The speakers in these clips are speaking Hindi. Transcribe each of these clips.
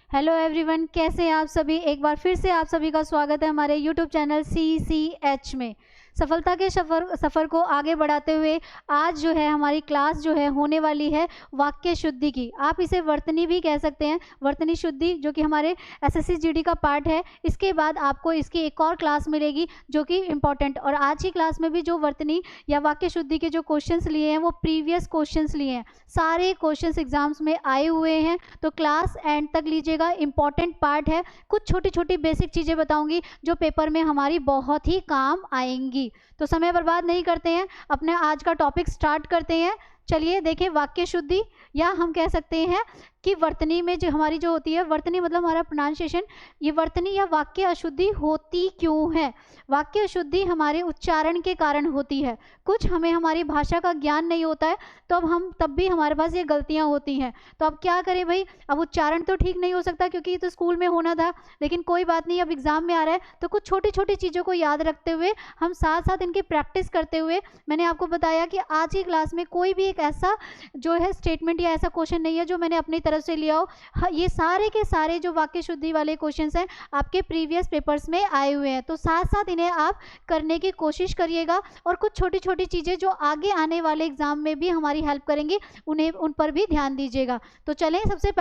हेलो एवरीवन, कैसे हैं आप सभी। एक बार फिर से आप सभी का स्वागत है हमारे यूट्यूब चैनल CCH में। सफलता के सफ़र को आगे बढ़ाते हुए आज जो है हमारी क्लास जो है होने वाली है वाक्य शुद्धि की। आप इसे वर्तनी भी कह सकते हैं, वर्तनी शुद्धि, जो कि हमारे SSC GD का पार्ट है। इसके बाद आपको इसकी एक और क्लास मिलेगी जो कि इम्पॉर्टेंट, और आज की क्लास में भी जो वर्तनी या वाक्य शुद्धि के जो क्वेश्चंस लिए हैं वो प्रीवियस क्वेश्चंस लिए हैं। सारे क्वेश्चंस एग्जाम्स में आए हुए हैं, तो क्लास एंड तक लीजिएगा, इम्पॉर्टेंट पार्ट है। कुछ छोटी छोटी बेसिक चीज़ें बताऊंगी जो पेपर में हमारी बहुत ही काम आएंगी। तो समय बर्बाद नहीं करते हैं, अपने आज का टॉपिक स्टार्ट करते हैं। चलिए देखिए, वाक्य शुद्धि या हम कह सकते हैं कि वर्तनी में जो हमारी जो होती है, वर्तनी मतलब हमारा प्रोनाउंसिएशन, ये वर्तनी या वाक्य अशुद्धि होती क्यों है। वाक्य अशुद्धि हमारे उच्चारण के कारण होती है। कुछ हमें हमारी भाषा का ज्ञान नहीं होता है, तो अब तब भी हमारे पास ये गलतियां होती हैं। तो अब क्या करें भाई, अब उच्चारण तो ठीक नहीं हो सकता क्योंकि ये तो स्कूल में होना था, लेकिन कोई बात नहीं, अब एग्जाम में आ रहा है तो कुछ छोटी छोटी चीज़ों को याद रखते हुए हम साथ साथ इनकी प्रैक्टिस करते हुए, मैंने आपको बताया कि आज की क्लास में कोई भी एक ऐसा जो है स्टेटमेंट या ऐसा क्वेश्चन नहीं है जो मैंने अपनी तरफ से लिया हो। ये सारे के सारे जो वाक्य शुद्धि वाले क्वेश्चंस हैं आपके प्रीवियस पेपर्स में आए हुए हैं, तो साथ साथ इन्हें आप करने की कोशिश करिएगा। और कुछ छोटी छोटी चीज़ें जो आगे आने वाले एग्जाम में भी हमारी हेल्प करेंगी, उन पर भी ध्यान दीजिएगा। तो चलें, सबसे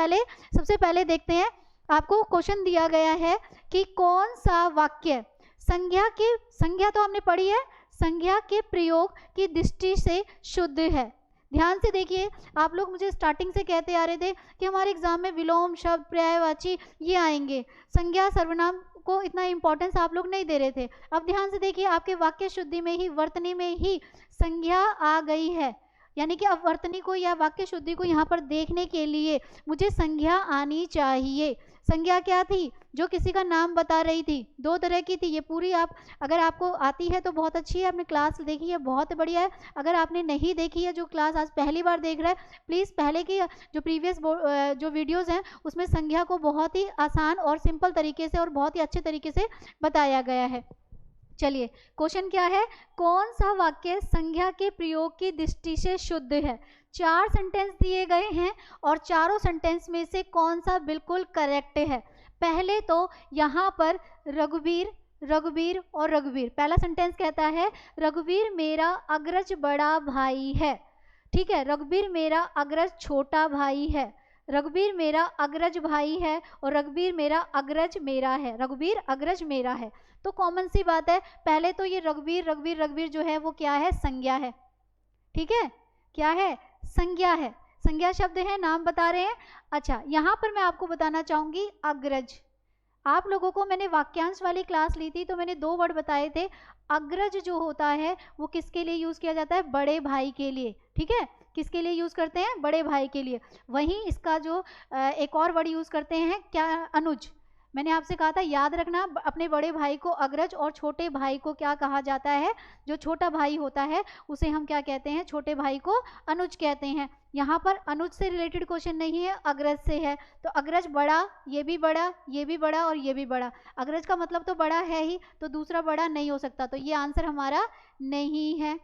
पहले देखते हैं। आपको क्वेश्चन दिया गया है कि कौन सा वाक्य संज्ञा तो हमने पढ़ी है, संज्ञा के प्रयोग की दृष्टि से शुद्ध है। ध्यान से देखिए, आप लोग मुझे स्टार्टिंग से कहते आ रहे थे कि हमारे एग्जाम में विलोम शब्द, पर्यायवाची ये आएंगे, संज्ञा सर्वनाम को इतना इंपॉर्टेंस आप लोग नहीं दे रहे थे। अब ध्यान से देखिए, आपके वाक्य शुद्धि में ही, वर्तनी में ही संज्ञा आ गई है, यानी कि अब वर्तनी को या वाक्य शुद्धि को यहाँ पर देखने के लिए मुझे संज्ञा आनी चाहिए। संज्ञा क्या थी? जो किसी का नाम बता रही थी। दो तरह की थी, ये पूरी आप अगर आपको आती है तो बहुत अच्छी है, आपने क्लास देखी है बहुत बढ़िया है। अगर आपने नहीं देखी है, जो क्लास आज पहली बार देख रहा है, प्लीज़ पहले की जो प्रीवियस जो वीडियोज़ हैं उसमें संज्ञा को बहुत ही आसान और सिंपल तरीके से और बहुत ही अच्छे तरीके से बताया गया है। चलिए, क्वेश्चन क्या है, कौन सा वाक्य संज्ञा के प्रयोग की दृष्टि से शुद्ध है। 4 सेंटेंस दिए गए हैं और चारों सेंटेंस में से कौन सा बिल्कुल करेक्ट है। पहले तो यहाँ पर रघुवीर और रघुवीर, पहला सेंटेंस कहता है रघुवीर मेरा अग्रज बड़ा भाई है। ठीक है, रघुवीर मेरा अग्रज छोटा भाई है। रघुवीर मेरा अग्रज भाई है और रघुवीर मेरा अग्रज मेरा है, रघुवीर अग्रज मेरा है। तो कॉमन सी बात है, पहले तो ये रघुवीर जो है वो क्या है, संज्ञा है। ठीक है, क्या है, संज्ञा है, संज्ञा शब्द है, नाम बता रहे हैं। अच्छा, यहाँ पर मैं आपको बताना चाहूंगी अग्रज। आप लोगों को मैंने वाक्यांश वाली क्लास ली थी तो मैंने 2 वर्ड बताए थे। अग्रज जो होता है वो किसके लिए यूज किया जाता है, बड़े भाई के लिए। ठीक है, किसके लिए यूज करते हैं, बड़े भाई के लिए। वहीं इसका जो एक और वर्ड यूज करते हैं, क्या, अनुज। मैंने आपसे कहा था याद रखना, अपने बड़े भाई को अग्रज और छोटे भाई को क्या कहा जाता है, जो छोटा भाई होता है उसे हम क्या कहते हैं, छोटे भाई को अनुज कहते हैं। यहाँ पर अनुज से रिलेटेड क्वेश्चन नहीं है, अग्रज से है। तो अग्रज बड़ा, ये भी बड़ा, ये भी बड़ा और ये भी बड़ा। अग्रज का मतलब तो बड़ा है ही, तो दूसरा बड़ा नहीं हो सकता, तो ये आंसर हमारा नहीं है।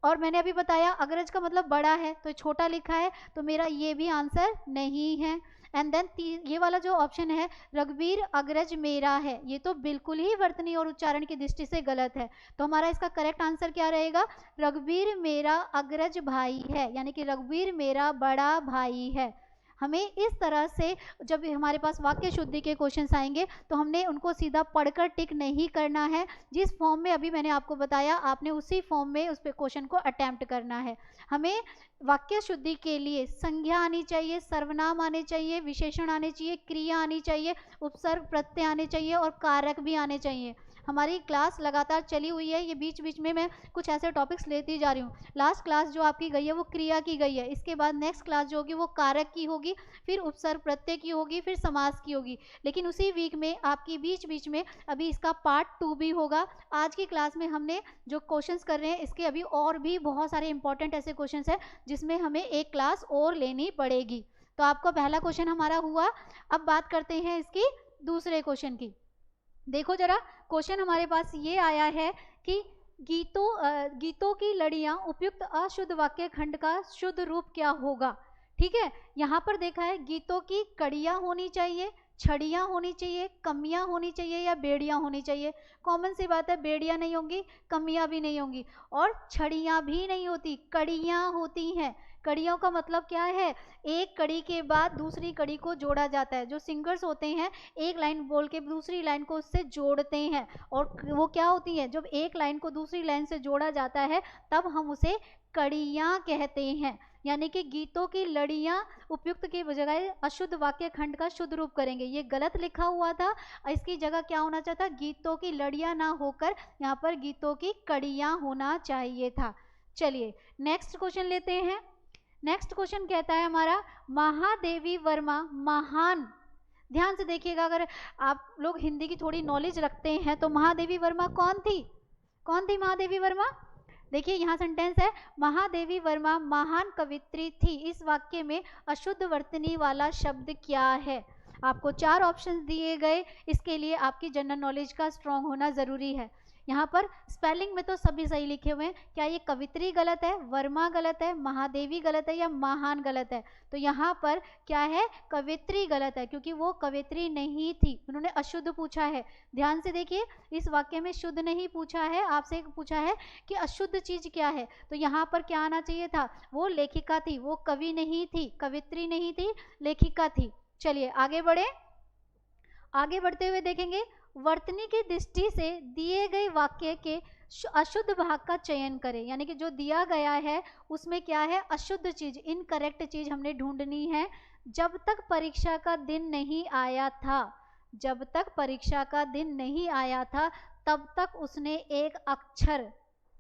और मैंने अभी बताया अग्रज का मतलब बड़ा है, तो छोटा लिखा है, तो मेरा ये भी आंसर नहीं है। एंड देन ये वाला जो ऑप्शन है, रघुवीर अग्रज मेरा है, ये तो बिल्कुल ही वर्तनी और उच्चारण की दृष्टि से गलत है। तो हमारा इसका करेक्ट आंसर क्या रहेगा, रघुवीर मेरा अग्रज भाई है, यानी कि रघुवीर मेरा बड़ा भाई है। हमें इस तरह से जब हमारे पास वाक्य शुद्धि के क्वेश्चंस आएंगे तो हमने उनको सीधा पढ़कर टिक नहीं करना है। जिस फॉर्म में अभी मैंने आपको बताया, आपने उसी फॉर्म में उस क्वेश्चन को अटेम्प्ट करना है। हमें वाक्य शुद्धि के लिए संज्ञा आनी चाहिए, सर्वनाम आने चाहिए, विशेषण आने चाहिए, क्रिया आनी चाहिए, उपसर्ग प्रत्यय आने चाहिए और कारक भी आने चाहिए। हमारी क्लास लगातार चली हुई है, ये बीच बीच में मैं कुछ ऐसे टॉपिक्स लेती जा रही हूँ। लास्ट क्लास जो आपकी गई है वो क्रिया की गई है, इसके बाद नेक्स्ट क्लास जो होगी वो कारक की होगी, फिर उपसर्ग प्रत्यय की होगी, फिर समास की होगी। लेकिन उसी वीक में आपकी बीच बीच में अभी इसका पार्ट 2 भी होगा। आज की क्लास में हमने जो क्वेश्चंस कर रहे हैं इसके अभी और भी बहुत सारे इंपॉर्टेंट ऐसे क्वेश्चंस हैं जिसमें हमें एक क्लास और लेनी पड़ेगी। तो आपका पहला क्वेश्चन हमारा हुआ। अब बात करते हैं इसकी दूसरे क्वेश्चन की। देखो जरा, क्वेश्चन हमारे पास ये आया है कि गीतों की लड़ियां उपयुक्त अशुद्ध वाक्य खंड का शुद्ध रूप क्या होगा। ठीक है, यहाँ पर देखा है गीतों की कड़ियां होनी चाहिए, छड़ियाँ होनी चाहिए, कमियाँ होनी चाहिए या बेड़ियाँ होनी चाहिए? कॉमन सी बात है, बेड़ियाँ नहीं होंगी, कमियाँ भी नहीं होंगी और छड़ियाँ भी नहीं होती, कड़ियाँ होती हैं। कड़ियों का मतलब क्या है? एक कड़ी के बाद दूसरी कड़ी को जोड़ा जाता है। जो सिंगर्स होते हैं एक लाइन बोल के दूसरी लाइन को उससे जोड़ते हैं और वो क्या होती है, जब एक लाइन को दूसरी लाइन से जोड़ा जाता है तब हम उसे कड़ियाँ कहते हैं। यानी कि गीतों की लड़ियाँ उपयुक्त की बजाय अशुद्ध वाक्य खंड का शुद्ध रूप करेंगे। ये गलत लिखा हुआ था, इसकी जगह क्या होना चाहता? गीतों की लड़ियाँ ना होकर यहाँ पर गीतों की कड़ियाँ होना चाहिए था। चलिए नेक्स्ट क्वेश्चन लेते हैं। नेक्स्ट क्वेश्चन कहता है हमारा, महादेवी वर्मा महान, ध्यान से देखिएगा, अगर आप लोग हिंदी की थोड़ी नॉलेज रखते हैं तो महादेवी वर्मा कौन थी? कौन थी महादेवी वर्मा? देखिए यहाँ सेंटेंस है, महादेवी वर्मा महान कवित्री थी। इस वाक्य में अशुद्ध वर्तनी वाला शब्द क्या है? आपको 4 ऑप्शंस दिए गए, इसके लिए आपकी जनरल नॉलेज का स्ट्रॉन्ग होना ज़रूरी है। यहाँ पर स्पेलिंग में तो सभी सही लिखे हुए हैं, क्या ये कवित्री गलत है, वर्मा गलत है, महादेवी गलत है या महान गलत है? तो यहाँ पर क्या है? कवित्री गलत है, क्योंकि वो कवित्री नहीं थी, उन्होंने अशुद्ध पूछा है। ध्यान से देखिए, इस वाक्य में शुद्ध नहीं पूछा है, आपसे पूछा है कि अशुद्ध चीज क्या है, तो यहाँ पर क्या आना चाहिए था? वो लेखिका थी, वो कवि नहीं थी, कवित्री नहीं थी, लेखिका थी। चलिए आगे बढ़े। आगे बढ़ते हुए देखेंगे, वर्तनी की दृष्टि से दिए गए वाक्य के अशुद्ध भाग का चयन करें। यानी कि जो दिया गया है उसमें क्या है? अशुद्ध चीज, इनकरेक्ट चीज हमने ढूंढनी है। जब तक परीक्षा का दिन नहीं आया था, जब तक परीक्षा का दिन नहीं आया था तब तक उसने एक अक्षर,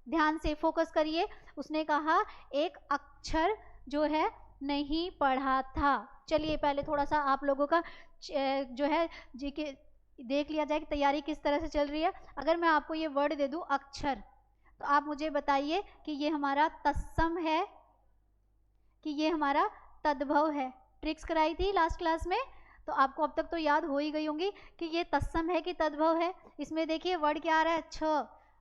ध्यान से फोकस करिए, उसने कहा एक अक्षर जो है नहीं पढ़ा था। चलिए पहले थोड़ा सा आप लोगों का जो है जी के देख लिया जाए कि तैयारी किस तरह से चल रही है। अगर मैं आपको ये वर्ड दे दूं अक्षर, तो आप मुझे बताइए कि ये हमारा तत्सम है कि ये हमारा तद्भव है। ट्रिक्स कराई थी लास्ट क्लास में, तो आपको अब तक तो याद हो ही गई होंगी कि ये तत्सम है कि तद्भव है। इसमें देखिए वर्ड क्या आ रहा है? छ,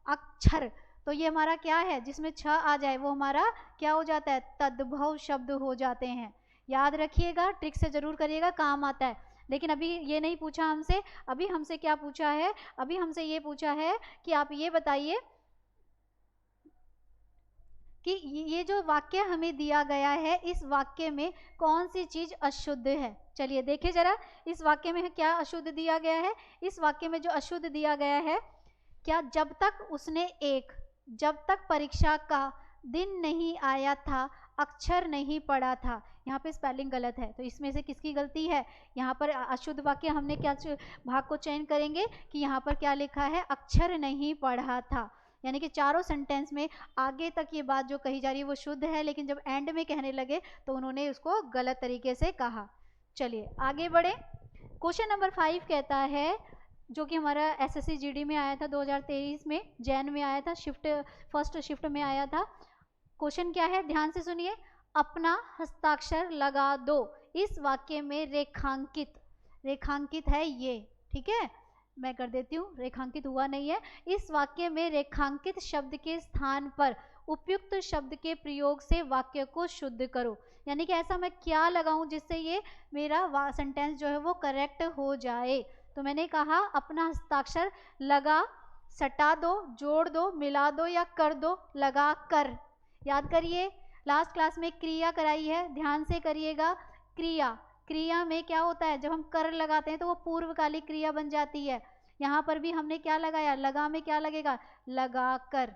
अक्षर, तो ये हमारा क्या है? जिसमें छ आ जाए वो हमारा क्या हो जाता है? तद्भव शब्द हो जाते हैं। याद रखिएगा, ट्रिक से जरूर करिएगा, काम आता है। लेकिन अभी ये नहीं पूछा हमसे, अभी हमसे क्या पूछा है? अभी हमसे ये पूछा है कि आप ये बताइए कि ये जो वाक्य हमें दिया गया है, इस वाक्य में कौन सी चीज अशुद्ध है? चलिए देखिए जरा, इस वाक्य में क्या अशुद्ध दिया गया है? इस वाक्य में जो अशुद्ध दिया गया है, क्या जब तक उसने एक, जब तक परीक्षा का दिन नहीं आया था अक्षर नहीं पढ़ा था, यहाँ पे स्पेलिंग गलत है। तो इसमें से किसकी गलती है? यहाँ पर अशुद्ध वाक्य हमने क्या भाग को चयन करेंगे कि यहाँ पर क्या लिखा है? अक्षर नहीं पढ़ा था। यानी कि चारों सेंटेंस में आगे तक ये बात जो कही जा रही है वो शुद्ध है, लेकिन जब एंड में कहने लगे तो उन्होंने उसको गलत तरीके से कहा। चलिए आगे बढ़े। क्वेश्चन नंबर 5 कहता है, जो कि हमारा SSC GD में आया था 2023 में, जैन में आया था, शिफ्ट फर्स्ट शिफ्ट में आया था। क्वेश्चन क्या है? ध्यान से सुनिए, अपना हस्ताक्षर लगा दो। इस वाक्य में रेखांकित, रेखांकित है ये, ठीक है, मैं कर देती हूँ, रेखांकित हुआ नहीं है। इस वाक्य में रेखांकित शब्द के स्थान पर उपयुक्त शब्द के प्रयोग से वाक्य को शुद्ध करो। यानी कि ऐसा मैं क्या लगाऊं जिससे ये मेरा सेंटेंस जो है वो करेक्ट हो जाए। तो मैंने कहा अपना हस्ताक्षर लगा, सटा दो, जोड़ दो, मिला दो या कर दो, लगा कर। याद करिए, लास्ट क्लास में क्रिया कराई है, ध्यान से करिएगा। क्रिया, क्रिया में क्या होता है? जब हम कर लगाते हैं तो वो पूर्वकालिक क्रिया बन जाती है। यहाँ पर भी हमने क्या लगाया? लगा में क्या लगेगा? लगा कर।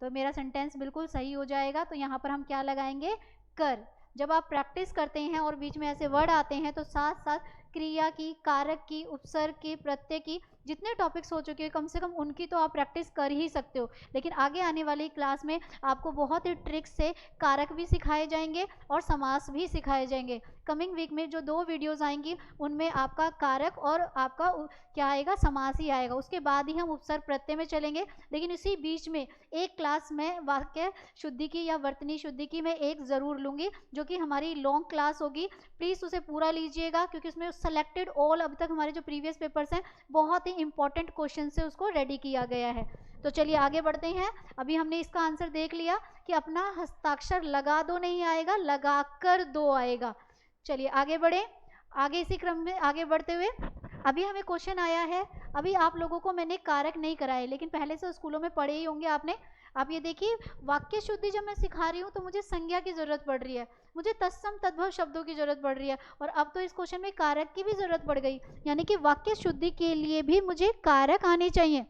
तो मेरा सेंटेंस बिल्कुल सही हो जाएगा। तो यहाँ पर हम क्या लगाएंगे? कर। जब आप प्रैक्टिस करते हैं और बीच में ऐसे वर्ड आते हैं तो साथ साथ क्रिया की, कारक की, उपसर्ग की, प्रत्यय की, जितने टॉपिक्स हो चुके हैं कम से कम उनकी तो आप प्रैक्टिस कर ही सकते हो। लेकिन आगे आने वाली क्लास में आपको बहुत ही ट्रिक्स से कारक भी सिखाए जाएंगे और समास भी सिखाए जाएंगे। कमिंग वीक में जो 2 वीडियोस आएंगी उनमें आपका कारक और आपका क्या आएगा? समास ही आएगा। उसके बाद ही हम उपसर्ग प्रत्यय में चलेंगे। लेकिन इसी बीच में एक क्लास में वाक्य शुद्धि की या वर्तनी शुद्धि की मैं एक ज़रूर लूँगी, जो कि हमारी लॉन्ग क्लास होगी। प्लीज़ उसे पूरा लीजिएगा, क्योंकि उसमें सेलेक्टेड ऑल, अब तक हमारे जो प्रीवियस पेपर्स हैं बहुत ही इंपॉर्टेंट क्वेश्चन से उसको रेडी किया गया है। तो चलिए आगे बढ़ते हैं। अभी हमने इसका आंसर देख लिया कि अपना हस्ताक्षर लगा दो नहीं आएगा, लगा कर दो आएगा। चलिए आगे बढ़े। आगे इसी क्रम में आगे बढ़ते हुए अभी हमें क्वेश्चन आया है, अभी आप लोगों को मैंने कारक नहीं कराए, लेकिन पहले से स्कूलों में पढ़े ही होंगे आपने। आप ये देखिए, वाक्य शुद्धि जब मैं सिखा रही हूँ तो मुझे संज्ञा की जरूरत पड़ रही है, मुझे तत्सम तद्भव शब्दों की जरूरत पड़ रही है, और अब तो इस क्वेश्चन में कारक की भी जरूरत पड़ गई, यानी कि वाक्य शुद्धि के लिए भी मुझे कारक आने चाहिए,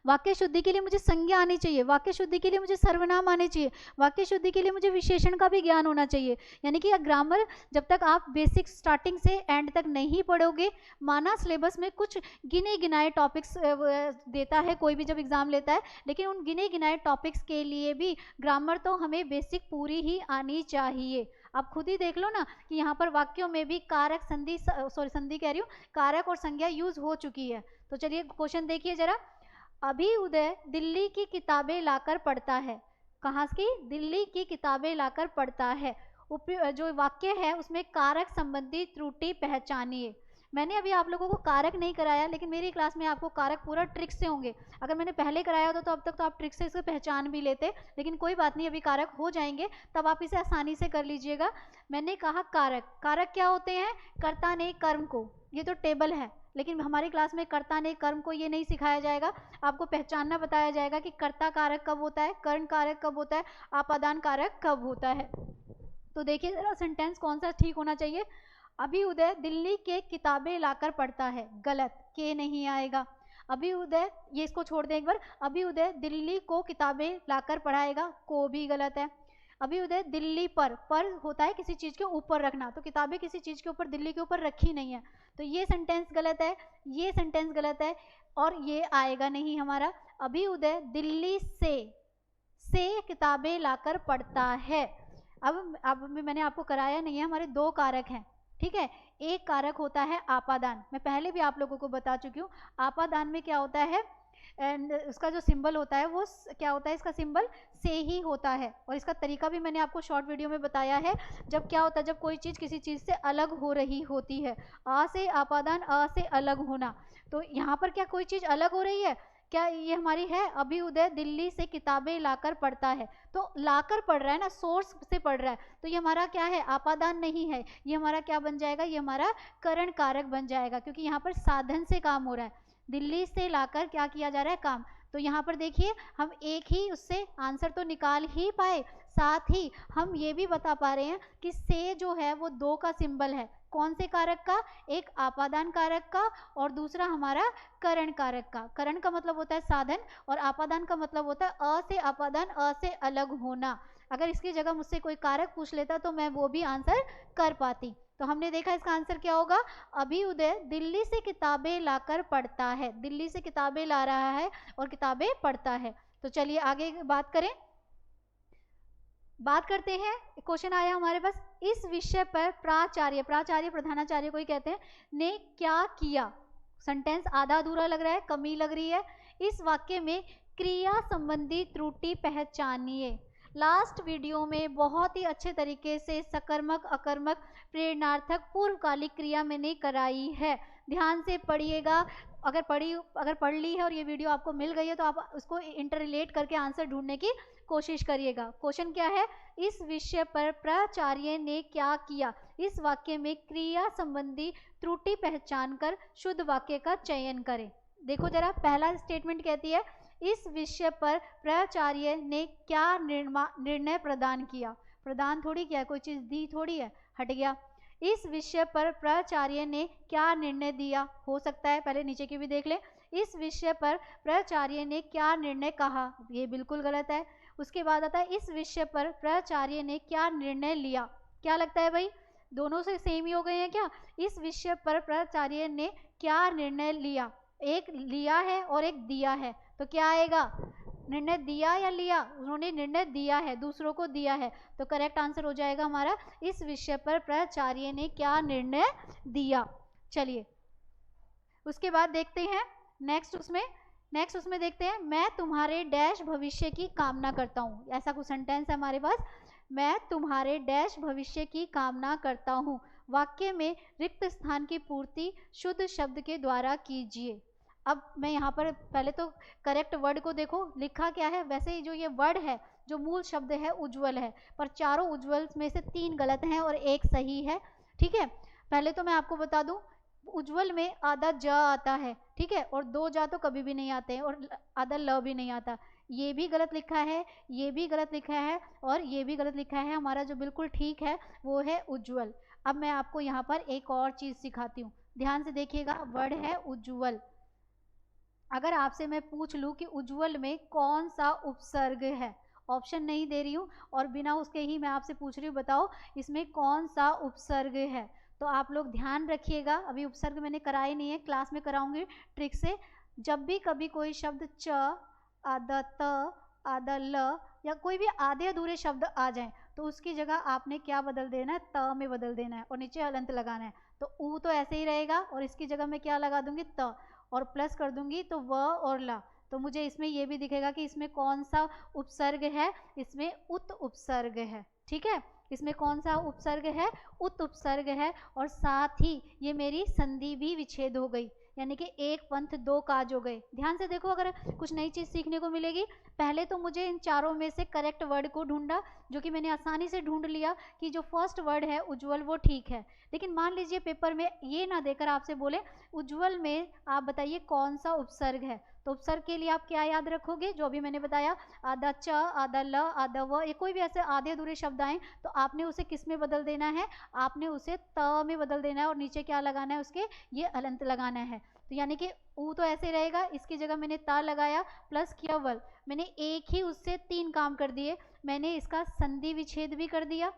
वाक्य शुद्धि के लिए मुझे संज्ञा आनी चाहिए, वाक्य शुद्धि के लिए मुझे सर्वनाम आने चाहिए, वाक्य शुद्धि के लिए मुझे विशेषण का भी ज्ञान होना चाहिए। यानी कि ग्रामर जब तक आप बेसिक स्टार्टिंग से एंड तक नहीं पढ़ोगे, माना सिलेबस में कुछ गिने गिनाए टॉपिक्स देता है कोई भी जब एग्जाम लेता है, लेकिन उन गिने गिनाए टॉपिक्स के लिए भी ग्रामर तो हमें बेसिक पूरी ही आनी चाहिए। आप खुद ही देख लो ना कि यहाँ पर वाक्यों में भी कारक संधि, सॉरी संधि कह रही हूँ, कारक और संज्ञा यूज हो चुकी है। तो चलिए क्वेश्चन देखिए जरा। अभी उदय दिल्ली की किताबें लाकर पढ़ता है, कहाँ की? दिल्ली की किताबें लाकर पढ़ता है। जो वाक्य है उसमें कारक संबंधी त्रुटि पहचानिए। मैंने अभी आप लोगों को कारक नहीं कराया, लेकिन मेरी क्लास में आपको कारक पूरा ट्रिक से होंगे। अगर मैंने पहले कराया होता तो अब तक तो आप ट्रिक से इसे पहचान भी लेते, लेकिन कोई बात नहीं, अभी कारक हो जाएंगे, तब आप इसे आसानी से कर लीजिएगा। मैंने कहा कारक, कारक क्या होते हैं? कर्ता ने कर्म को, ये तो टेबल है, लेकिन हमारी क्लास में कर्ता ने कर्म को ये नहीं सिखाया जाएगा, आपको पहचानना बताया जाएगा कि कर्ता कारक कब होता है, कर्ण कारक कब होता है, आपादान कारक कब होता है। तो देखिए जरा सेंटेंस कौन सा ठीक होना चाहिए। अभी उदय दिल्ली के किताबें लाकर पढ़ता है, गलत, के नहीं आएगा। अभी उदय, ये इसको छोड़ दें एक बार, अभी उदय दिल्ली को किताबें लाकर पढ़ाएगा, को भी गलत है। अभी उदय दिल्ली पर होता है किसी चीज़ के ऊपर रखना, तो किताबें किसी चीज़ के ऊपर, दिल्ली के ऊपर रखी नहीं है, तो ये सेंटेंस गलत है, ये सेंटेंस गलत है, और ये आएगा नहीं हमारा। अभी उदय दिल्ली से किताबें लाकर पढ़ता है। अब मैंने आपको कराया नहीं है, हमारे दो कारक हैं, ठीक है। एक कारक होता है आपादान, मैं पहले भी आप लोगों को बता चुकी हूँ। आपादान में क्या होता है, एंड उसका जो सिंबल होता है वो क्या होता है, इसका सिंबल से ही होता है, और इसका तरीका भी मैंने आपको शॉर्ट वीडियो में बताया है। जब क्या होता है, जब कोई चीज़ किसी चीज़ से अलग हो रही होती है, आ से आपादान, अ से अलग होना, तो यहाँ पर क्या कोई चीज़ अलग हो रही है क्या? ये हमारी है, अभी उदय दिल्ली से किताबें लाकर पढ़ता है, तो लाकर पढ़ रहा है ना, सोर्स से पढ़ रहा है, तो ये हमारा क्या है, आपादान नहीं है, ये हमारा क्या बन जाएगा, ये हमारा करण कारक बन जाएगा, क्योंकि यहाँ पर साधन से काम हो रहा है, दिल्ली से लाकर क्या किया जा रहा है, काम। तो यहाँ पर देखिए हम एक ही उससे आंसर तो निकाल ही पाए, साथ ही हम ये भी बता पा रहे हैं कि से जो है वो दो का सिंबल है, कौन से कारक का, एक आपादान कारक का और दूसरा हमारा करण कारक का। करण का मतलब होता है साधन, और आपादान का मतलब होता है अ से आपादान, अ से अलग होना। अगर इसकी जगह मुझसे कोई कारक पूछ लेता तो मैं वो भी आंसर कर पाती। तो हमने देखा इसका आंसर क्या होगा, अभी उदय दिल्ली से किताबें लाकर पढ़ता है, दिल्ली से किताबें ला रहा है और किताबें पढ़ता है। तो चलिए आगे बात करें, बात करते हैं। क्वेश्चन आया हमारे पास, इस विषय पर प्राचार्य, प्राचार्य प्रधानाचार्य को ही कहते हैं, ने क्या किया। सेंटेंस आधा अधूरा लग रहा है, कमी लग रही है। इस वाक्य में क्रिया संबंधी त्रुटि पहचानिए। लास्ट वीडियो में बहुत ही अच्छे तरीके से सकर्मक, अकर्मक, प्रेरणार्थक, पूर्वकालिक क्रिया मैंने कराई है, ध्यान से पढ़िएगा। अगर पढ़ ली है और ये वीडियो आपको मिल गई है तो आप उसको इंटर रिलेट करके आंसर ढूंढने की कोशिश करिएगा। क्वेश्चन क्या है, इस विषय पर प्राचार्य ने क्या किया। इस वाक्य में क्रिया संबंधी त्रुटि पहचान कर शुद्ध वाक्य का चयन करें। देखो जरा, पहला स्टेटमेंट कहती है, इस विषय पर प्राचार्य ने क्या निर्णय प्रदान किया। प्रदान थोड़ी किया, कोई चीज़ दी थोड़ी है, हट गया। इस विषय पर प्राचार्य ने क्या निर्णय दिया, हो सकता है पहले नीचे की भी देख ले। इस विषय पर प्राचार्य ने क्या निर्णय कहा, ये बिल्कुल गलत है। उसके बाद आता है, इस विषय पर प्राचार्य ने क्या निर्णय लिया। क्या लगता है भाई, दोनों से सेम ही हो गए हैं क्या। इस विषय पर प्राचार्य ने क्या निर्णय लिया, एक लिया है और एक दिया है, तो क्या आएगा, निर्णय दिया या लिया, उन्होंने निर्णय दिया है, दूसरों को दिया है, तो करेक्ट आंसर हो जाएगा हमारा, इस विषय पर प्राचार्य ने क्या निर्णय दिया। चलिए उसके बाद देखते हैं नेक्स्ट उसमें देखते हैं, मैं तुम्हारे डैश भविष्य की कामना करता हूँ। ऐसा कुछ सेंटेंस है हमारे पास, मैं तुम्हारे डैश भविष्य की कामना करता हूँ। वाक्य में रिक्त स्थान की पूर्ति शुद्ध शब्द के द्वारा कीजिए। अब मैं यहाँ पर पहले तो करेक्ट वर्ड को देखो, लिखा क्या है। वैसे ही जो ये वर्ड है, जो मूल शब्द है उज्ज्वल है, पर चारों उज्ज्वल में से 3 गलत हैं और 1 सही है, ठीक है। पहले तो मैं आपको बता दूं, उज्ज्वल में आधा ज आता है, ठीक है, और 2 जा तो कभी भी नहीं आते हैं, और आधा ल भी नहीं आता। ये भी गलत लिखा है, ये भी गलत लिखा है, और ये भी गलत लिखा है। हमारा जो बिल्कुल ठीक है वो है उज्ज्वल। अब मैं आपको यहाँ पर एक और चीज़ सिखाती हूँ, ध्यान से देखिएगा। वर्ड है उज्ज्वल। अगर आपसे मैं पूछ लूँ कि उज्ज्वल में कौन सा उपसर्ग है, ऑप्शन नहीं दे रही हूँ और बिना उसके ही मैं आपसे पूछ रही हूँ, बताओ इसमें कौन सा उपसर्ग है। तो आप लोग ध्यान रखिएगा, अभी उपसर्ग मैंने कराए नहीं है, क्लास में कराऊंगी ट्रिक से। जब भी कभी कोई शब्द च, आधा त, आधा ल, या कोई भी आधे अधूरे शब्द आ जाएं तो उसकी जगह आपने क्या बदल देना है, त में बदल देना है और नीचे हलंत लगाना है। तो ऊ तो ऐसे ही रहेगा और इसकी जगह मैं क्या लगा दूंगी, त, और प्लस कर दूंगी तो व और ला। तो मुझे इसमें ये भी दिखेगा कि इसमें कौन सा उपसर्ग है, इसमें उत उपसर्ग है, ठीक है। इसमें कौन सा उपसर्ग है, उत उपसर्ग है, और साथ ही ये मेरी संधि भी विच्छेद हो गई, यानी कि एक पंथ दो काज हो गए। ध्यान से देखो, अगर कुछ नई चीज़ सीखने को मिलेगी। पहले तो मुझे इन चारों में से करेक्ट वर्ड को ढूंढा, जो कि मैंने आसानी से ढूंढ लिया कि जो फर्स्ट वर्ड है उज्ज्वल वो ठीक है। लेकिन मान लीजिए पेपर में ये ना देकर आपसे बोले उज्ज्वल में आप बताइए कौन सा उपसर्ग है, तो उपसर्ग के लिए आप क्या याद रखोगे, जो अभी मैंने बताया, आधा च, आधा ल, आधा व, ये कोई भी ऐसे आधे अधूरे शब्द आए तो आपने उसे किस में बदल देना है, आपने उसे त में बदल देना है और नीचे क्या लगाना है उसके, ये अलंत लगाना है। तो यानी कि ऊ तो ऐसे रहेगा, इसकी जगह मैंने ता लगाया प्लस किया वल, मैंने एक ही उससे 3 काम कर दिए। मैंने इसका संधि विच्छेद भी कर दिया,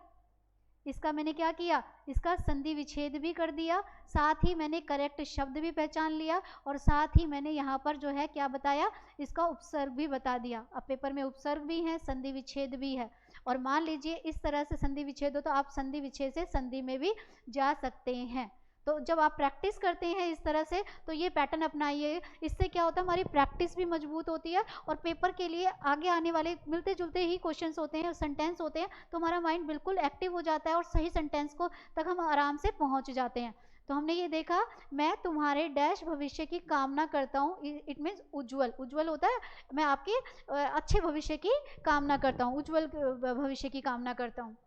इसका मैंने क्या किया, इसका संधि विच्छेद भी कर दिया, साथ ही मैंने करेक्ट शब्द भी पहचान लिया, और साथ ही मैंने यहाँ पर जो है क्या बताया, इसका उपसर्ग भी बता दिया। अब पेपर में उपसर्ग भी है, संधि विच्छेद भी है, और मान लीजिए इस तरह से संधि विच्छेद हो तो आप संधि विच्छेद से संधि में भी जा सकते हैं। तो जब आप प्रैक्टिस करते हैं इस तरह से तो ये पैटर्न अपनाइए, इससे क्या होता है हमारी प्रैक्टिस भी मजबूत होती है, और पेपर के लिए आगे आने वाले मिलते जुलते ही क्वेश्चंस होते हैं, सेंटेंस होते हैं, तो हमारा माइंड बिल्कुल एक्टिव हो जाता है और सही सेंटेंस को तक हम आराम से पहुंच जाते हैं। तो हमने ये देखा, मैं तुम्हारे डैश भविष्य की कामना करता हूँ, इट मीन्स उज्ज्वल, उज्ज्वल होता है मैं आपके अच्छे भविष्य की कामना करता हूँ, उज्ज्वल भविष्य की कामना करता हूँ।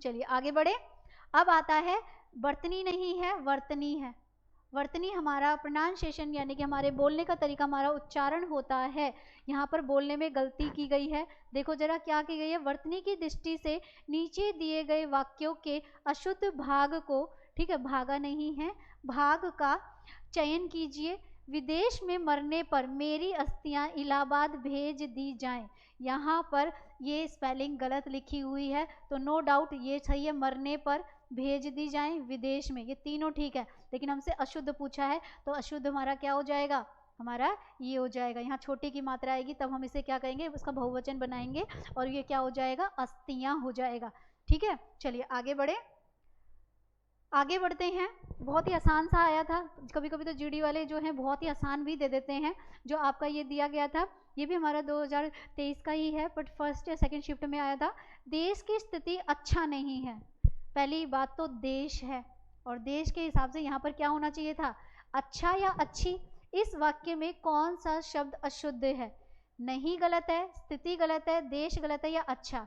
चलिए आगे बढ़े। अब आता है वर्तनी नहीं है, वर्तनी है। वर्तनी हमारा प्रोनाउंसिएशन यानी कि हमारे बोलने का तरीका, हमारा उच्चारण होता है। यहाँ पर बोलने में गलती की गई है, देखो जरा क्या की गई है। वर्तनी की दृष्टि से नीचे दिए गए वाक्यों के अशुद्ध भाग को, ठीक है, भागा नहीं है, भाग का चयन कीजिए। विदेश में मरने पर मेरी अस्थियां इलाहाबाद भेज दी जाएं। यहाँ पर ये स्पेलिंग गलत लिखी हुई है, तो नो डाउट ये सही है, मरने पर भेज दी जाएं विदेश में, ये तीनों ठीक है। लेकिन हमसे अशुद्ध पूछा है तो अशुद्ध हमारा क्या हो जाएगा, हमारा ये हो जाएगा, यहाँ छोटी की मात्रा आएगी तब हम इसे क्या कहेंगे, उसका बहुवचन बनाएंगे और ये क्या हो जाएगा, अस्थियां हो जाएगा। ठीक है, चलिए आगे बढ़े, आगे बढ़ते हैं। बहुत ही आसान सा आया था, कभी कभी तो जीडी वाले जो हैं बहुत ही आसान भी दे देते हैं। जो आपका ये दिया गया था ये भी हमारा 2023 का ही है, बट फर्स्ट या सेकंड शिफ्ट में आया था। देश की स्थिति अच्छा नहीं है, पहली बात तो देश है, और देश के हिसाब से यहाँ पर क्या होना चाहिए था, अच्छा या अच्छी। इस वाक्य में कौन सा शब्द अशुद्ध है, नहीं गलत है, स्थिति गलत है, देश गलत है या अच्छा।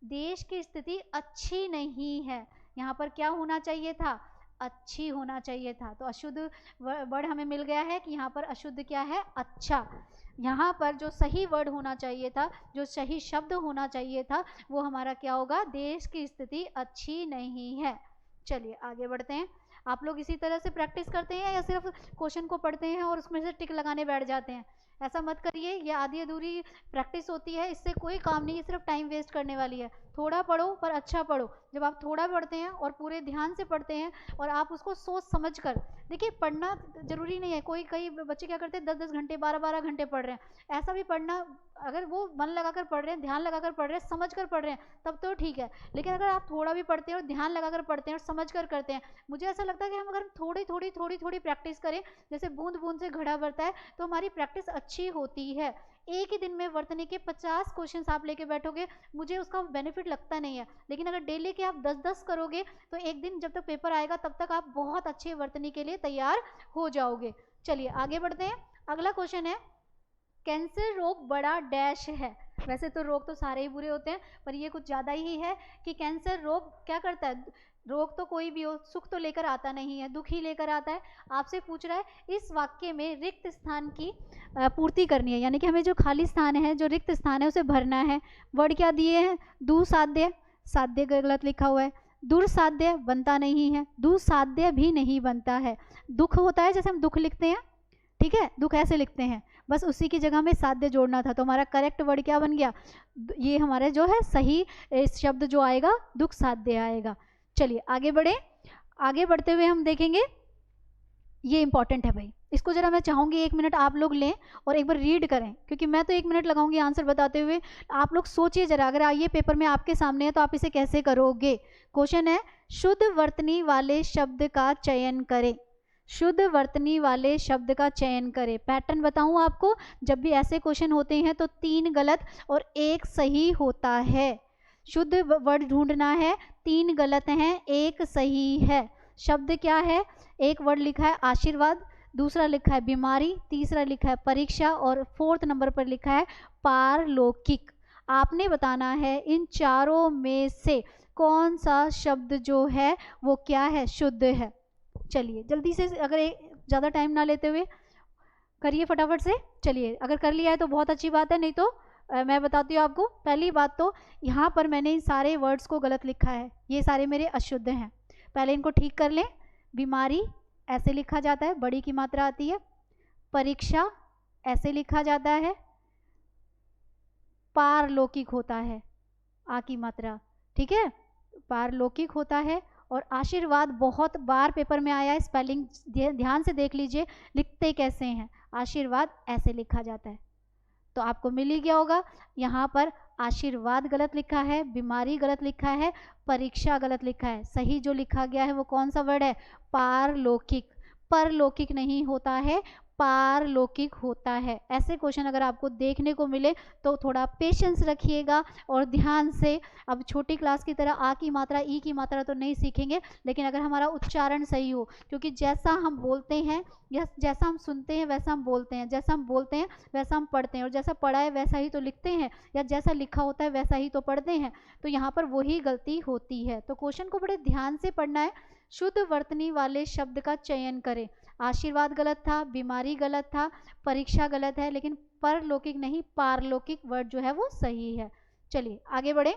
देश की स्थिति अच्छी नहीं है, यहाँ पर क्या होना चाहिए था, अच्छी होना चाहिए था। तो अशुद्ध वर्ड हमें मिल गया है कि यहाँ पर अशुद्ध क्या है, अच्छा। यहाँ पर जो सही वर्ड होना चाहिए था, जो सही शब्द होना चाहिए था, वो हमारा क्या होगा, देश की स्थिति अच्छी नहीं है। चलिए आगे बढ़ते हैं। आप लोग इसी तरह से प्रैक्टिस करते हैं या सिर्फ क्वेश्चन को पढ़ते हैं और उसमें से टिक लगाने बैठ जाते हैं, ऐसा मत करिए, ये आधी अधूरी प्रैक्टिस होती है, इससे कोई काम नहीं है, सिर्फ टाइम वेस्ट करने वाली है। थोड़ा पढ़ो पर अच्छा पढ़ो। जब आप थोड़ा पढ़ते हैं और पूरे ध्यान से पढ़ते हैं और आप उसको सोच समझ कर, देखिए पढ़ना जरूरी नहीं है, कई बच्चे क्या करते हैं 10-10 घंटे 12-12 घंटे पढ़ रहे हैं, ऐसा भी पढ़ना, अगर वो मन लगाकर पढ़ रहे हैं, ध्यान लगाकर पढ़ रहे हैं, समझ कर पढ़ रहे हैं तब तो ठीक है। लेकिन अगर आप थोड़ा भी पढ़ते हैं और ध्यान लगाकर पढ़ते हैं और समझ कर करते हैं, मुझे ऐसा लगता है कि हम अगर थोड़ी प्रैक्टिस करें, जैसे बूंद बूंद से घड़ा भरता है, तो हमारी प्रैक्टिस अच्छी होती है। एक ही दिन में वर्तनी के 50 क्वेश्चन आप लेके बैठोगे, मुझे उसका बेनिफिट लगता नहीं है। लेकिन अगर डेली के आप 10-10 करोगे तो एक दिन जब तक पेपर आएगा तब तक आप बहुत अच्छे वर्तनी के लिए तैयार हो जाओगे। चलिए आगे बढ़ते हैं। अगला क्वेश्चन है, कैंसर रोग बड़ा डैश है। वैसे तो रोग तो सारे ही बुरे होते हैं, पर ये कुछ ज़्यादा ही है कि कैंसर रोग क्या करता है, रोग तो कोई भी हो, सुख तो लेकर आता नहीं है, दुख ही लेकर आता है। आपसे पूछ रहा है इस वाक्य में रिक्त स्थान की पूर्ति करनी है, यानी कि हमें जो खाली स्थान है, जो रिक्त स्थान है, उसे भरना है। वर्ड क्या दिए हैं? दुसाध्य, साध्य गलत लिखा हुआ है। दुर्साध्य बनता नहीं है, दुसाध्य भी नहीं बनता है। दुख होता है, जैसे हम दुख लिखते हैं, ठीक है, दुख ऐसे लिखते हैं, बस उसी की जगह में साध्य जोड़ना था, तो हमारा करेक्ट वर्ड क्या बन गया? ये हमारे जो है सही शब्द जो आएगा दुख साध्य आएगा। चलिए आगे बढ़े। आगे बढ़ते हुए हम देखेंगे, ये इंपॉर्टेंट है भाई, इसको जरा मैं चाहूंगी 1 मिनट आप लोग लें और एक बार रीड करें, क्योंकि मैं तो 1 मिनट लगाऊंगी आंसर बताते हुए। आप लोग सोचिए जरा, अगर ये पेपर में आपके सामने है तो आप इसे कैसे करोगे। क्वेश्चन है, शुद्ध वर्तनी वाले शब्द का चयन करें। शुद्ध वर्तनी वाले शब्द का चयन करें। पैटर्न बताऊं आपको, जब भी ऐसे क्वेश्चन होते हैं तो 3 गलत और 1 सही होता है। शुद्ध वर्ड ढूंढना है, 3 गलत हैं, 1 सही है। शब्द क्या है? एक वर्ड लिखा है आशीर्वाद, दूसरा लिखा है बीमारी, तीसरा लिखा है परीक्षा और 4th नंबर पर लिखा है पारलौकिक। आपने बताना है इन चारों में से कौन सा शब्द जो है वो क्या है? शुद्ध है। चलिए जल्दी से, अगर ज़्यादा टाइम ना लेते हुए करिए फटाफट से। चलिए अगर कर लिया है तो बहुत अच्छी बात है, नहीं तो मैं बताती हूँ आपको। पहली बात तो यहाँ पर मैंने इन सारे वर्ड्स को गलत लिखा है, ये सारे मेरे अशुद्ध हैं, पहले इनको ठीक कर लें। बीमारी ऐसे लिखा जाता है, बड़ी की मात्रा आती है। परीक्षा ऐसे लिखा जाता है, पारलौकिक होता है, आ की मात्रा, ठीक है, पारलौकिक होता है। और आशीर्वाद बहुत बार पेपर में आया है, स्पेलिंग ध्यान से देख लीजिए लिखते कैसे हैं। आशीर्वाद ऐसे लिखा जाता है, तो आपको मिल ही गया होगा। यहाँ पर आशीर्वाद गलत लिखा है, बीमारी गलत लिखा है, परीक्षा गलत लिखा है। सही जो लिखा गया है वो कौन सा वर्ड है? पारलौकिक। परलौकिक नहीं होता है, पारलौकिक होता है। ऐसे क्वेश्चन अगर आपको देखने को मिले तो थोड़ा पेशेंस रखिएगा और ध्यान से। अब छोटी क्लास की तरह आ की मात्रा, ई की मात्रा तो नहीं सीखेंगे, लेकिन अगर हमारा उच्चारण सही हो, क्योंकि जैसा हम बोलते हैं या जैसा हम सुनते हैं वैसा हम बोलते हैं, जैसा हम बोलते हैं वैसा हम पढ़ते हैं, और जैसा पढ़ा है वैसा ही तो लिखते हैं, या जैसा लिखा होता है वैसा ही तो पढ़ते हैं। तो यहाँ पर वही गलती होती है। तो क्वेश्चन को बड़े ध्यान से पढ़ना है। शुद्ध वर्तनी वाले शब्द का चयन करें। आशीर्वाद गलत था, बीमारी गलत था, परीक्षा गलत है, लेकिन परलौकिक नहीं, पारलौकिक वर्ड जो है वो सही है। चलिए आगे बढ़े।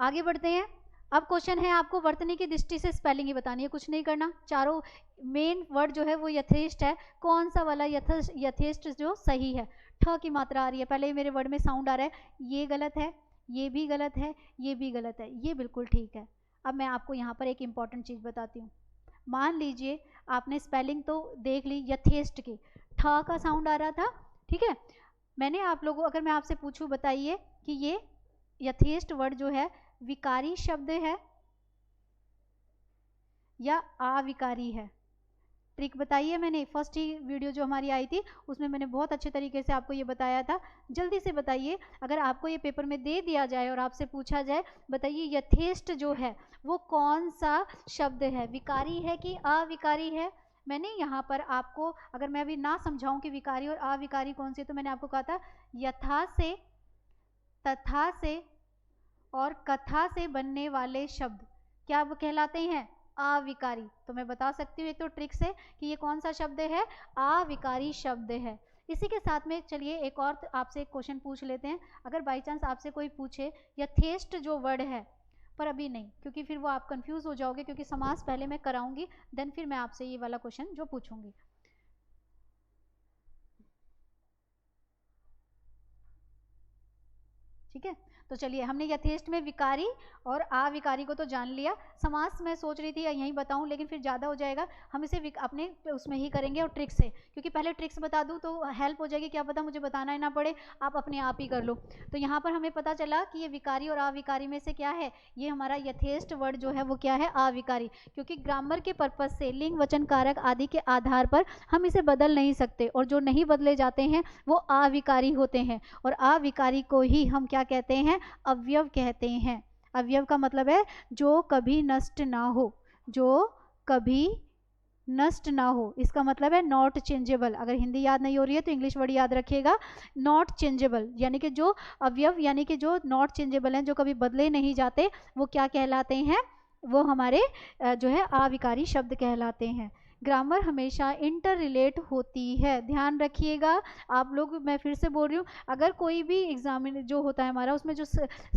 आगे बढ़ते हैं। अब क्वेश्चन है, आपको वर्तनी की दृष्टि से स्पेलिंग ही बतानी है, कुछ नहीं करना। चारों मेन वर्ड जो है वो यथेष्ट है। कौन सा वाला यथेष्ट जो सही है? ठ की मात्रा आ रही है, पहले ही मेरे वर्ड में साउंड आ रहा है, ये गलत है, ये भी गलत है, ये भी गलत है, ये बिल्कुल ठीक है। अब मैं आपको यहाँ पर एक इम्पॉर्टेंट चीज़ बताती हूँ। मान लीजिए आपने स्पेलिंग तो देख ली यथेष्ट की, ठ का साउंड आ रहा था, ठीक है। मैंने आप लोगों, अगर मैं आपसे पूछूं बताइए कि ये यथेष्ट वर्ड जो है विकारी शब्द है या अविकारी है? ट्रिक बताइए। मैंने फर्स्ट ही वीडियो जो हमारी आई थी उसमें मैंने बहुत अच्छे तरीके से आपको ये बताया था। जल्दी से बताइए, अगर आपको ये पेपर में दे दिया जाए और आपसे पूछा जाए बताइए यथेष्ट जो है वो कौन सा शब्द है, विकारी है कि अविकारी है? मैंने यहाँ पर आपको, अगर मैं अभी ना समझाऊं कि विकारी और अविकारी कौन से, तो मैंने आपको कहा था यथा से, तथा से और कथा से बनने वाले शब्द क्या वो कहलाते हैं? अविकारी। तो मैं बता सकती हूँ एक तो ट्रिक से कि ये कौन सा शब्द है? अविकारी शब्द है। इसी के साथ में चलिए एक और आपसे एक क्वेश्चन पूछ लेते हैं। अगर बाई चांस आपसे कोई पूछे यथेष्ट जो वर्ड है, पर अभी नहीं, क्योंकि फिर वो आप कंफ्यूज हो जाओगे, क्योंकि समास पहले मैं कराऊंगी, देन फिर मैं आपसे ये वाला क्वेश्चन जो पूछूंगी। ठीक है, तो चलिए हमने यथेष्ट में विकारी और अविकारी को तो जान लिया। समास मैं सोच रही थी यहीं बताऊं, लेकिन फिर ज़्यादा हो जाएगा, हम इसे अपने उसमें ही करेंगे और ट्रिक्स से, क्योंकि पहले ट्रिक्स बता दूं तो हेल्प हो जाएगी, क्या पता मुझे बताना ही ना पड़े, आप अपने आप ही कर लो। तो यहाँ पर हमें पता चला कि ये विकारी और अविकारी में से क्या है? ये हमारा यथेष्ट वर्ड जो है वो क्या है? अविकारी। क्योंकि ग्रामर के पर्पज से लिंग, वचन, कारक आदि के आधार पर हम इसे बदल नहीं सकते, और जो नहीं बदले जाते हैं वो अविकारी होते हैं, और अविकारी को ही हम क्या कहते हैं? अवयव कहते हैं। अवयव का मतलब है जो कभी नष्ट ना हो, जो कभी नष्ट ना हो, इसका मतलब है नॉट चेंजेबल। अगर हिंदी याद नहीं हो रही है तो इंग्लिश वर्ड याद रखिएगा, नॉट चेंजेबल, यानी कि जो अवयव, यानी कि जो नॉट चेंजेबल हैं, जो कभी बदले नहीं जाते, वो क्या कहलाते हैं? वो हमारे जो है अविकारी शब्द कहलाते हैं। ग्रामर हमेशा इंटर रिलेट होती है, ध्यान रखिएगा आप लोग। मैं फिर से बोल रही हूँ, अगर कोई भी एग्जामिन जो होता है हमारा, उसमें जो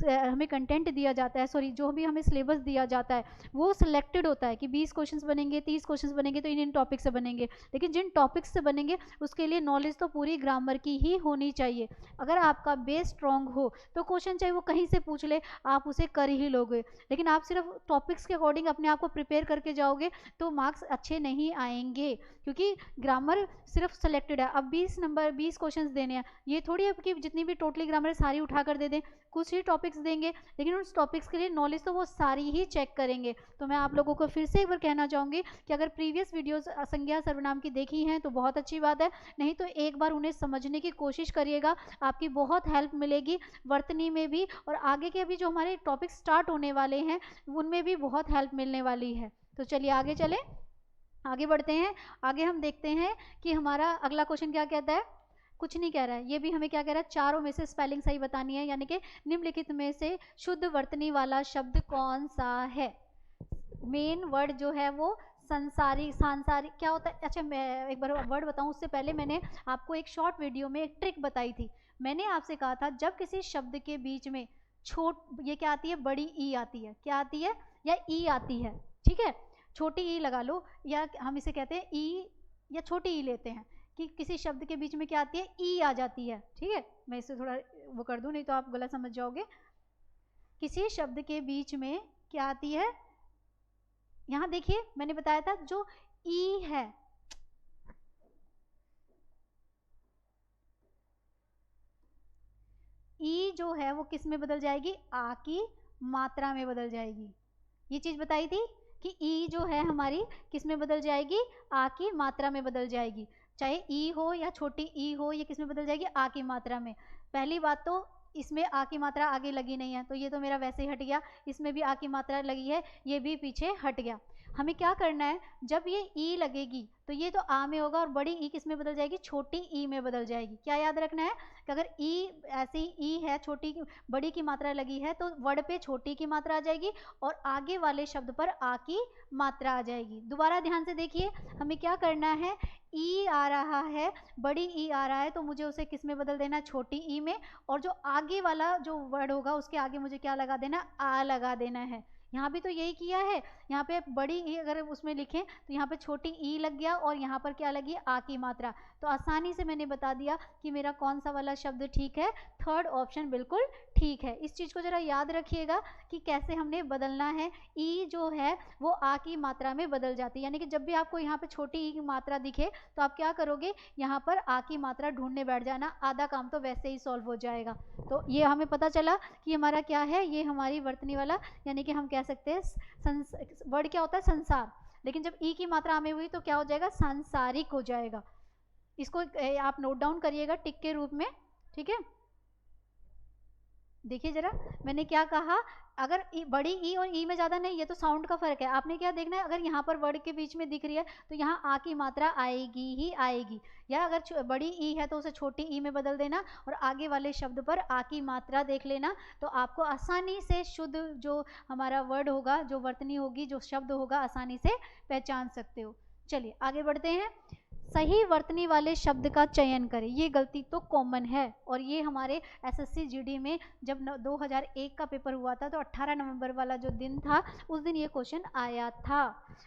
हमें कंटेंट दिया जाता है, सॉरी जो भी हमें सिलेबस दिया जाता है, वो सिलेक्टेड होता है कि 20 क्वेश्चंस बनेंगे, 30 क्वेश्चंस बनेंगे, तो इन टॉपिक से बनेंगे। लेकिन जिन टॉपिक्स से बनेंगे उसके लिए नॉलेज तो पूरी ग्रामर की ही होनी चाहिए। अगर आपका बेस स्ट्रॉन्ग हो तो क्वेश्चन चाहे वो कहीं से पूछ ले, आप उसे कर ही लोगे। लेकिन आप सिर्फ टॉपिक्स के अकॉर्डिंग अपने आप को प्रिपेयर करके जाओगे तो मार्क्स अच्छे नहीं आएंगे, क्योंकि ग्रामर सिर्फ सेलेक्टेड है। अब 20 क्वेश्चंस देने हैं, ये थोड़ी है कि जितनी भी टोटली ग्रामर है सारी उठा कर दे दें, कुछ ही टॉपिक्स देंगे, लेकिन उस टॉपिक्स के लिए नॉलेज तो वो सारी ही चेक करेंगे। तो मैं आप लोगों को फिर से एक बार कहना चाहूँगी कि अगर प्रीवियस वीडियोस संज्ञा सर्वनाम की देखी हैं तो बहुत अच्छी बात है, नहीं तो एक बार उन्हें समझने की कोशिश करिएगा, आपकी बहुत हेल्प मिलेगी वर्तनी में भी, और आगे के अभी जो हमारे टॉपिक स्टार्ट होने वाले हैं उनमें भी बहुत हेल्प मिलने वाली है। तो चलिए आगे चलें, आगे बढ़ते हैं। आगे हम देखते हैं कि हमारा अगला क्वेश्चन क्या कहता है। कुछ नहीं कह रहा है, ये भी हमें क्या कह रहा है, चारों में से स्पेलिंग सही बतानी है, यानी कि निम्नलिखित में से शुद्ध वर्तनी वाला शब्द कौन सा है। मेन वर्ड जो है वो संसारी, सांसारिक क्या होता है। अच्छा मैं एक बार वर्ड बताऊं उससे पहले मैंने आपको एक शॉर्ट वीडियो में एक ट्रिक बताई थी। मैंने आपसे कहा था जब किसी शब्द के बीच में ये क्या आती है, बड़ी ई आती है, क्या आती है, या ई आती है, ठीक है, छोटी ई लगा लो, या हम इसे कहते हैं ई या छोटी ई लेते हैं, कि किसी शब्द के बीच में क्या आती है, ई आ जाती है, ठीक है। मैं इसे थोड़ा वो कर दूं, नहीं तो आप गलत समझ जाओगे। किसी शब्द के बीच में क्या आती है, यहां देखिए मैंने बताया था जो ई है, ई जो है वो किस में बदल जाएगी, आ की मात्रा में बदल जाएगी। ये चीज बताई थी कि ई जो है हमारी किस में बदल जाएगी, आ की मात्रा में बदल जाएगी। चाहे ई हो या छोटी ई हो, ये किस में बदल जाएगी, आ की मात्रा में। पहली बात तो इसमें आ की मात्रा आगे लगी नहीं है, तो ये तो मेरा वैसे ही हट गया। इसमें भी आ की मात्रा लगी है, ये भी पीछे हट गया। हमें क्या करना है, जब ये ई लगेगी तो ये तो आ में होगा, और बड़ी ई किस में बदल जाएगी, छोटी ई में बदल जाएगी। क्या याद रखना है कि अगर ई ऐसे ही ई है, छोटी बड़ी की मात्रा लगी है, तो वर्ड पे छोटी की मात्रा आ जाएगी और आगे वाले शब्द पर आ की मात्रा आ जाएगी। दोबारा ध्यान से देखिए, हमें क्या करना है, ई आ रहा है, बड़ी ई आ रहा है, तो मुझे उसे किस में बदल देना, छोटी ई में, और जो आगे वाला जो वर्ड होगा उसके आगे मुझे क्या लगा देना, आ लगा देना है। यहाँ भी तो यही किया है, यहाँ पे बड़ी ई अगर उसमें लिखें तो यहाँ पे छोटी ई लग गया, और यहाँ पर क्या लगी, आ की मात्रा। तो आसानी से मैंने बता दिया कि मेरा कौन सा वाला शब्द ठीक है, थर्ड ऑप्शन बिल्कुल ठीक है। इस चीज़ को जरा याद रखिएगा कि कैसे हमने बदलना है। ई जो है वो आ की मात्रा में बदल जाती है, यानी कि जब भी आपको यहाँ पे छोटी ई की मात्रा दिखे तो आप क्या करोगे, यहाँ पर आ की मात्रा ढूंढने बैठ जाना, आधा काम तो वैसे ही सॉल्व हो जाएगा। तो ये हमें पता चला कि हमारा क्या है, ये हमारी वर्तनी वाला, यानी कि हम कह सकते हैं वर्ड क्या होता है, संसार, लेकिन जब ई की मात्रा में हुई तो क्या हो जाएगा, सांसारिक हो जाएगा। इसको आप नोट डाउन करिएगा टिक के रूप में, ठीक है। देखिए जरा मैंने क्या कहा, अगर बड़ी ई और ई में ज़्यादा नहीं, ये तो साउंड का फर्क है। आपने क्या देखना है, अगर यहाँ पर वर्ड के बीच में दिख रही है तो यहाँ आ की मात्रा आएगी ही आएगी, या अगर बड़ी ई है तो उसे छोटी ई में बदल देना और आगे वाले शब्द पर आ की मात्रा देख लेना, तो आपको आसानी से शुद्ध जो हमारा वर्ड होगा, जो वर्तनी होगी, जो शब्द होगा, आसानी से पहचान सकते हो। चलिए आगे बढ़ते हैं। सही वर्तनी वाले शब्द का चयन करें, ये गलती तो कॉमन है, और ये हमारे एसएससी जीडी में जब 2001 का पेपर हुआ था तो 18 नवंबर वाला जो दिन था उस दिन ये क्वेश्चन आया था।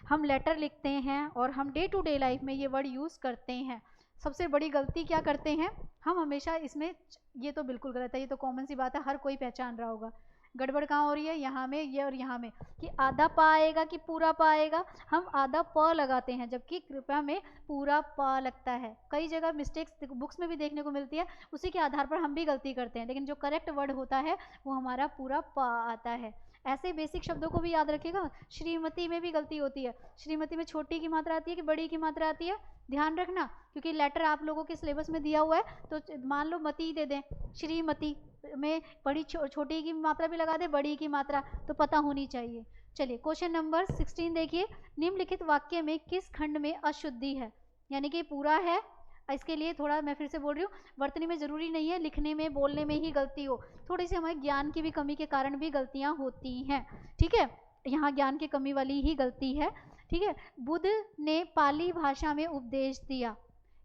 हम लेटर लिखते हैं और हम डे टू डे लाइफ में ये वर्ड यूज़ करते हैं। सबसे बड़ी गलती क्या करते हैं हम हमेशा इसमें, ये तो बिल्कुल गलत है, ये तो कॉमन सी बात है, हर कोई पहचान रहा होगा। गड़बड़ कहाँ हो रही है, यहाँ में, ये और यहाँ में, कि आधा प आएगा कि पूरा प आएगा। हम आधा प लगाते हैं जबकि कृपया में पूरा प लगता है। कई जगह मिस्टेक्स बुक्स में भी देखने को मिलती है, उसी के आधार पर हम भी गलती करते हैं, लेकिन जो करेक्ट वर्ड होता है वो हमारा पूरा प आता है। ऐसे बेसिक शब्दों को भी याद रखिएगा। श्रीमती में भी गलती होती है, श्रीमती में छोटी की मात्रा आती है कि बड़ी की मात्रा आती है, ध्यान रखना, क्योंकि लेटर आप लोगों के सिलेबस में दिया हुआ है, तो मान लो मती दे दें, श्रीमती में बड़ी छोटी की मात्रा भी लगा दे, बड़ी की मात्रा, तो पता होनी चाहिए। चलिए क्वेश्चन नंबर 16 देखिए, निम्नलिखित वाक्य में किस खंड में अशुद्धि है, यानी कि पूरा है। इसके लिए थोड़ा मैं फिर से बोल रही हूँ, वर्तनी में ज़रूरी नहीं है लिखने में बोलने में ही गलती हो, थोड़ी सी हमारे ज्ञान की भी कमी के कारण भी गलतियाँ होती हैं, ठीक है। यहाँ ज्ञान की कमी वाली ही गलती है, ठीक है। बुद्ध ने पाली भाषा में उपदेश दिया,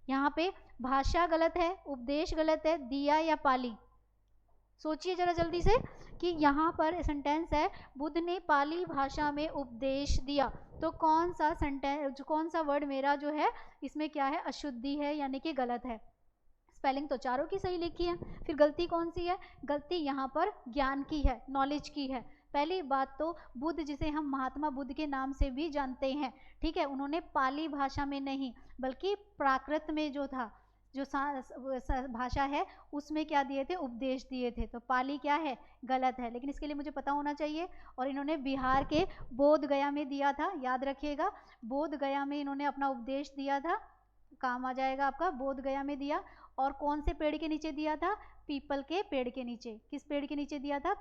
यहाँ पे भाषा गलत है, उपदेश गलत है, दिया या पाली। सोचिए जरा जल्दी से कि यहाँ पर सेंटेंस है बुद्ध ने पाली भाषा में उपदेश दिया, तो कौन सा सेंटेंस, कौन सा वर्ड मेरा जो है इसमें क्या है, अशुद्धि है, यानी कि गलत है। स्पेलिंग तो चारों की सही लिखी है, फिर गलती कौन सी है, गलती यहाँ पर ज्ञान की है, नॉलेज की है। पहली बात तो बुद्ध, जिसे हम महात्मा बुद्ध के नाम से भी जानते हैं, ठीक है, उन्होंने पाली भाषा में नहीं बल्कि प्राकृत में जो था, जो भाषा है उसमें क्या दिए थे, उपदेश दिए थे। तो पाली क्या है, गलत है, लेकिन इसके लिए मुझे पता होना चाहिए। और इन्होंने बिहार के बोध गया में दिया था, याद रखिएगा, बोध गया में इन्होंने अपना उपदेश दिया था, काम आ जाएगा आपका, बोध गया में दिया। और कौन से पेड़ के नीचे दिया था, पीपल के पेड़ के नीचे। किस पेड़ के नीचे दिया था,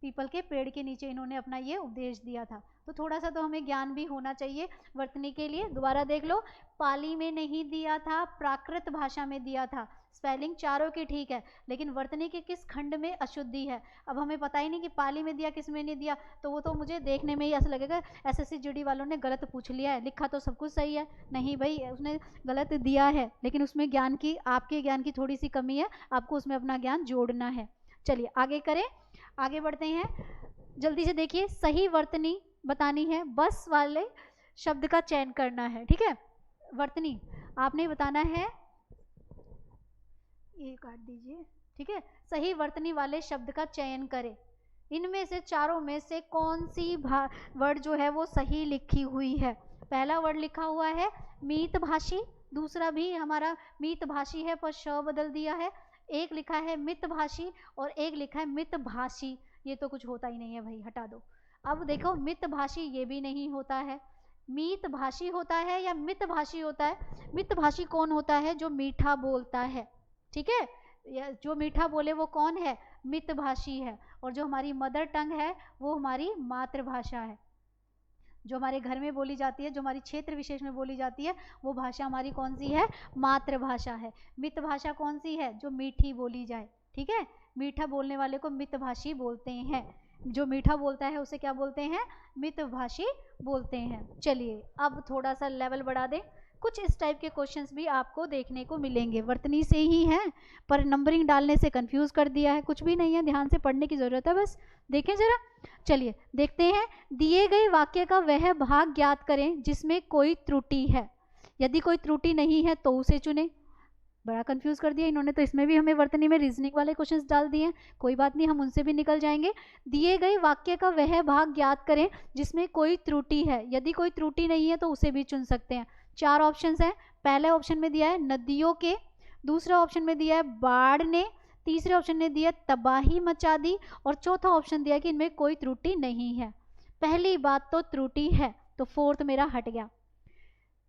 पीपल के पेड़ के नीचे इन्होंने अपना ये उपदेश दिया था। तो थोड़ा सा तो हमें ज्ञान भी होना चाहिए वर्तनी के लिए। दोबारा देख लो, पाली में नहीं दिया था, प्राकृत भाषा में दिया था। स्पेलिंग चारों की ठीक है, लेकिन वर्तनी के किस खंड में अशुद्धि है। अब हमें पता ही नहीं कि पाली में दिया किस में नहीं दिया, तो वो तो मुझे देखने में ही ऐसा लगेगा SSC GD वालों ने गलत पूछ लिया है, लिखा तो सब कुछ सही है। नहीं भाई, उसने गलत दिया है, लेकिन उसमें ज्ञान की, आपके ज्ञान की थोड़ी सी कमी है, आपको उसमें अपना ज्ञान जोड़ना है। चलिए आगे करें, आगे बढ़ते हैं। जल्दी से देखिए, सही वर्तनी बतानी है, बस वाले शब्द का चयन करना है, ठीक है। वर्तनी आपने बताना है, ये काट दीजिए, ठीक है। सही वर्तनी वाले शब्द का चयन करें। इनमें से चारों में से कौन सी वर्ड जो है वो सही लिखी हुई है। पहला वर्ड लिखा हुआ है मीतभाषी, दूसरा भी हमारा मीतभाषी है पर श बदल दिया है। एक लिखा है मितभाषी और एक लिखा है मितभाषी। ये तो कुछ होता ही नहीं है भाई, हटा दो। अब देखो, मितभाषी ये भी नहीं होता है, मीतभाषी होता है या मितभाषी होता है। मितभाषी कौन होता है, जो मीठा बोलता है, ठीक है। जो मीठा बोले वो कौन है, मितभाषी है। और जो हमारी मदर टंग है वो हमारी मातृभाषा है, जो हमारे घर में बोली जाती है, जो हमारी क्षेत्र विशेष में बोली जाती है, वो भाषा हमारी कौन सी है, मातृभाषा है। मित भाषा कौन सी है, जो मीठी बोली जाए, ठीक है। मीठा बोलने वाले को मितभाषी बोलते हैं, जो मीठा बोलता है उसे क्या बोलते हैं, मितभाषी बोलते हैं। चलिए अब थोड़ा सा लेवल बढ़ा दें, कुछ इस टाइप के क्वेश्चंस भी आपको देखने को मिलेंगे, वर्तनी से ही हैं, पर नंबरिंग डालने से कंफ्यूज कर दिया है। कुछ भी नहीं है, ध्यान से पढ़ने की ज़रूरत है, बस देखें जरा। चलिए देखते हैं, दिए गए वाक्य का वह भाग ज्ञात करें जिसमें कोई त्रुटि है। यदि कोई त्रुटि नहीं है तो उसे चुनें। बड़ा कंफ्यूज कर दिया इन्होंने, तो इसमें भी हमें वर्तनी में रीजनिंग वाले क्वेश्चंस डाल दिए हैं, कोई बात नहीं, हम उनसे भी निकल जाएंगे। दिए गए वाक्य का वह भाग ज्ञात करें जिसमें कोई त्रुटि है। यदि कोई त्रुटि नहीं है तो उसे भी चुन सकते हैं। 4 ऑप्शंस हैं। पहले ऑप्शन में दिया है नदियों के, दूसरा ऑप्शन में दिया है बाढ़ ने, तीसरे ऑप्शन ने दिया तबाही मचा दी, और चौथा ऑप्शन दिया कि इनमें कोई त्रुटि नहीं है। पहली बात तो त्रुटि है, तो 4th मेरा हट गया।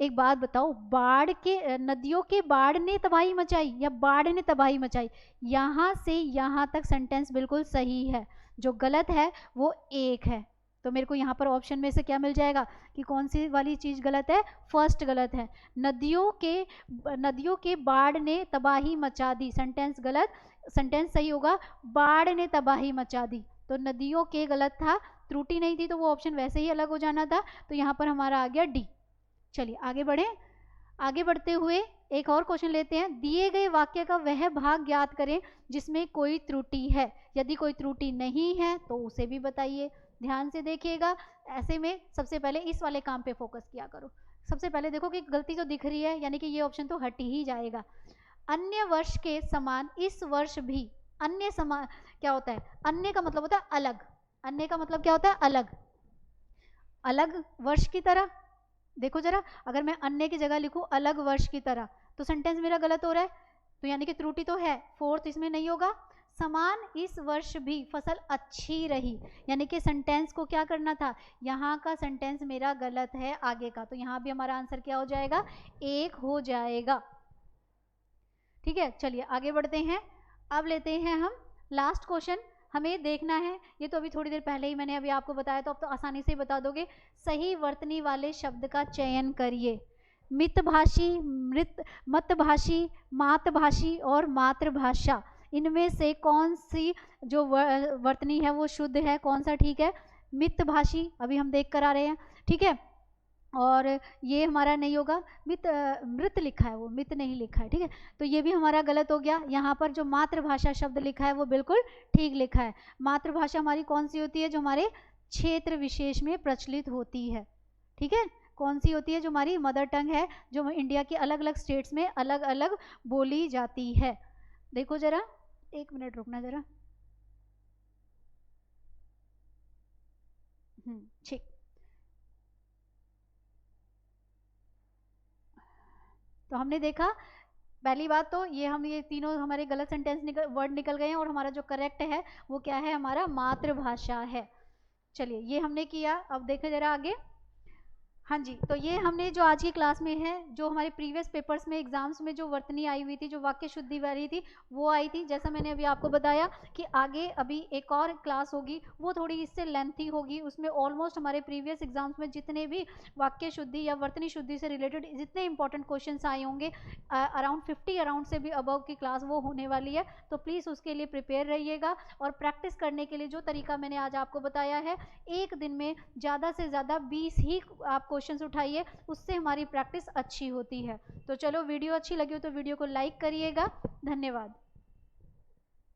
एक बात बताओ, बाढ़ के, नदियों के बाढ़ ने तबाही मचाई या बाढ़ ने तबाही मचाई, यहाँ से यहाँ तक सेंटेंस बिल्कुल सही है। जो गलत है वो एक है, तो मेरे को यहाँ पर ऑप्शन में से क्या मिल जाएगा कि कौन सी वाली चीज़ गलत है, फर्स्ट गलत है। नदियों के बाढ़ ने तबाही मचा दी, सेंटेंस गलत, सेंटेंस सही होगा बाढ़ ने तबाही मचा दी। तो नदियों के गलत था, त्रुटि नहीं थी तो वो ऑप्शन वैसे ही अलग हो जाना था, तो यहाँ पर हमारा आ गया डी। चलिए आगे बढ़े। आगे बढ़ते हुए एक और क्वेश्चन लेते हैं। दिए गए वाक्य का वह भाग ज्ञात करें जिसमें कोई त्रुटि है। यदि कोई त्रुटि नहीं है तो उसे भी बताइए। ध्यान से देखिएगा, ऐसे में सबसे पहले इस वाले काम पे फोकस किया करो। सबसे पहले देखो कि गलती तो दिख रही है, यानी कि ये ऑप्शन तो हट ही जाएगा। अन्य वर्ष के समान इस वर्ष भी, अन्य समान क्या होता है, अन्य का मतलब होता है अलग, अन्य का मतलब क्या होता है, अलग, अलग वर्ष की तरह। देखो जरा, अगर मैं अन्य की जगह लिखूं अलग वर्ष की तरह, तो सेंटेंस मेरा गलत हो रहा है, तो यानी कि त्रुटि तो है, 4th इसमें नहीं होगा। समान इस वर्ष भी फसल अच्छी रही, यानी कि सेंटेंस को क्या करना था, यहाँ का सेंटेंस मेरा गलत है आगे का, तो यहाँ भी हमारा आंसर क्या हो जाएगा, 1 हो जाएगा। ठीक है, चलिए आगे बढ़ते हैं। अब लेते हैं हम लास्ट क्वेश्चन। हमें देखना है, ये तो अभी थोड़ी देर पहले ही मैंने अभी आपको बताया, तो अब तो आसानी से बता दोगे। सही वर्तनी वाले शब्द का चयन करिए। मितभाषी, मतभाषी, मातभाषी और मातृभाषा, इनमें से कौन सी जो वर्तनी है वो शुद्ध है, कौन सा ठीक है। मितभाषी अभी हम देख कर आ रहे हैं, ठीक है। और ये हमारा नहीं होगा, मृत लिखा है, वो मित नहीं लिखा है, ठीक है। तो ये भी हमारा गलत हो गया। यहाँ पर जो मातृभाषा शब्द लिखा है वो बिल्कुल ठीक लिखा है। मातृभाषा हमारी कौन सी होती है? जो हमारे क्षेत्र विशेष में प्रचलित होती है, ठीक है। कौन सी होती है? जो हमारी मदर टंग है, जो इंडिया के अलग अलग स्टेट्स में अलग अलग बोली जाती है। देखो जरा, एक मिनट रुकना जरा। ठीक, तो हमने देखा पहली बात तो ये तीनों हमारे गलत सेंटेंस वर्ड निकल गए हैं, और हमारा जो करेक्ट है वो क्या है? हमारा मातृभाषा है। चलिए, ये हमने किया। अब देखें जरा आगे। हाँ जी, तो ये हमने जो आज की क्लास में है, जो हमारे प्रीवियस पेपर्स में एग्जाम्स में जो वर्तनी आई हुई थी, जो वाक्य शुद्धि वाली थी, वो आई थी। जैसा मैंने अभी आपको बताया कि आगे अभी एक और क्लास होगी, वो थोड़ी इससे लेंथी होगी। उसमें ऑलमोस्ट हमारे प्रीवियस एग्जाम्स में जितने भी वाक्य शुद्धि या वर्तनी शुद्धि से रिलेटेड जितने इंपॉर्टेंट क्वेश्चन आए होंगे, अराउंड 50 अराउंड से भी अबव की क्लास वो होने वाली है। तो प्लीज़ उसके लिए प्रिपेयर रहिएगा। और प्रैक्टिस करने के लिए जो तरीका मैंने आज आपको बताया है, एक दिन में ज़्यादा से ज़्यादा 20 ही आप क्वेश्चंस उठाइए, उससे हमारी प्रैक्टिस अच्छी होती है। तो चलो, वीडियो अच्छी लगी हो तो वीडियो को लाइक करिएगा। धन्यवाद।